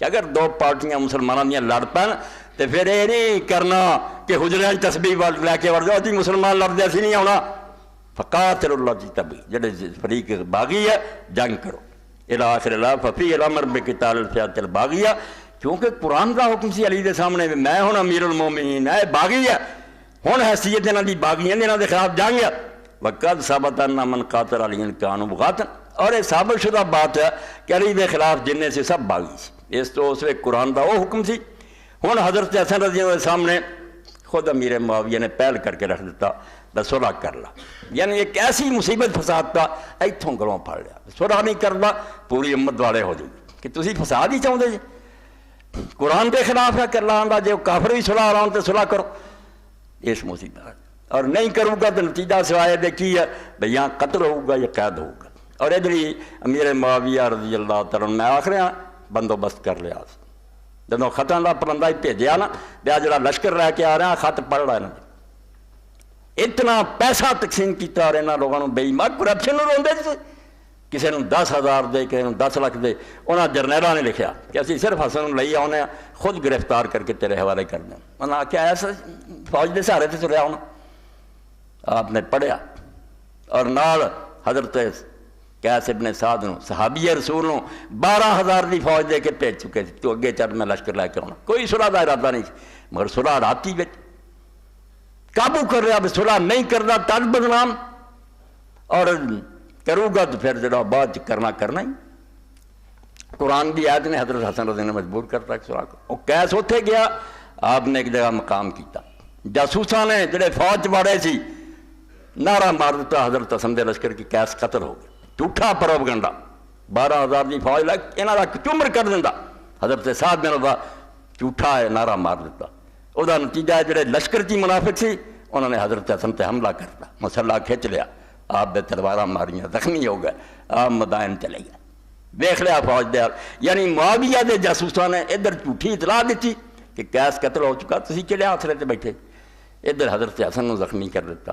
کہ اگر دو پارٹیاں مسلمانوں دیا لڑ پین تو پھر یہ نہیں کرنا کہ حجرے تسبیح لے کے وڑ جاؤ جی مسلمان لڑتے اسی نہیں آنا، فقاتل اللہ جی تبھی جڑے فریق باغی ہے جنگ کرو الی آخر اللہ ففی الامر بقتال الفئات الباغیہ، کیونکہ قرآن کا حکم سی علی دے سامنے میں ہوں امیر المومنین ہے باغی ہے، ہوں حیثیت انہوں کی باغی ہے انہوں کے خلاف جنگ ہے، وقت ثابت ان من قاتل علی کانوا بغاتا، اور یہ ثابت شدہ بات ہے کہ علی دے خلاف جننے سے سب باغی سی، اس تو اس وقت قرآن کا وہ حکم سی۔ ہوں حضرت حسن رضی اللہ عنہ کے سامنے خود امیر معاویہ نے پہل کر کے رکھ دیتا صلح کر لا، یعنی ایک ایسی مصیبت فساد کا اتوں گلوں پھڑ لیا، صلح نہیں کرتا پوری امت والے ہو جائے کہ تسی فساد ہی چاہتے جی، قرآن کے خلاف ہے کہ اللہ آندا جو کافر بھی صلح آرام تو صلح کرو، اس مصیبت اور نہیں کروں گا تو نتیجہ سوائے دیکھی ہے بھئی یہاں قتل ہوگا یا قید ہوگا۔ اور ادھر ہی امیر معاویہ رضی اللہ تعالیٰ میں آخر بندوبست کر لیا، جب خطاً کا پرندہ ہی بھیجیا نا بیا جڑا لشکر رہ کے آ رہا خط پڑھ رہا ہے، اتنا پیسہ تقسیم کیتا اور انہوں لوگوں بے ایمان کرپشن روندے تھے، کسی نے 10,000 دے کسی نے 10 لاکھ دے، انہوں جرنیلاں نے لکھیا کہ اسی صرف حسن لئی آنے خود گرفتار کر کے تیرے حوالے کر دیں، انہوں نے کیا ایسا فوج دے سہارے سے چلیا ہونا۔ آپ نے پڑھیا اور نال حضرت قیس ابن سعد نو صحابی رسول نو 12,000 دی فوج دے کے بھیج چکے تھے تو اگے چل میں لشکر لے کے آنا، کوئی صلح دا ارادہ نہیں مگر صلح راتی وچ قابو کر رہا بھی صلح نہیں کرنا تد بدنام، اور کروں گا تو پھر جڑا بعد کرنا ہی۔ قرآن کی آیت نے حضرت حسن رضی اللہ عنہ مجبور کرتا کہ صلح کرو، وہ قیس اتنے گیا، آپ نے ایک جگہ مقام کیتا، جاسوساں نے جڑے فوج واڑے سی نعرہ مار دیتا حضرت حسن دے لشکر کی قیس قتل ہو گیا، جھوٹا پروپیگنڈا، 12,000 دی فوج لگ انہاں دا چمر کر دیندا، حضرت سعد بن عبادہ جھوٹا ہے نعرہ مار دیتا، وہ نتیجہ جڑے لشکر کی منافق سی انہوں نے حضرت حسن تے حملہ کرتا، مسلح کھچ لیا، آپ دے تلواراں ماریاں زخمی ہو گئے، آپ مدائن چلے گئے، دیکھ لیا فوج دے، یعنی معاویہ دے جاسوساں نے ادھر جھوٹھی اطلاع دیتی کہ قیس قتل ہو چکا، تسی چلے آسرے تے بیٹھے، ادھر حضرت حسن نو زخمی کر دیتا۔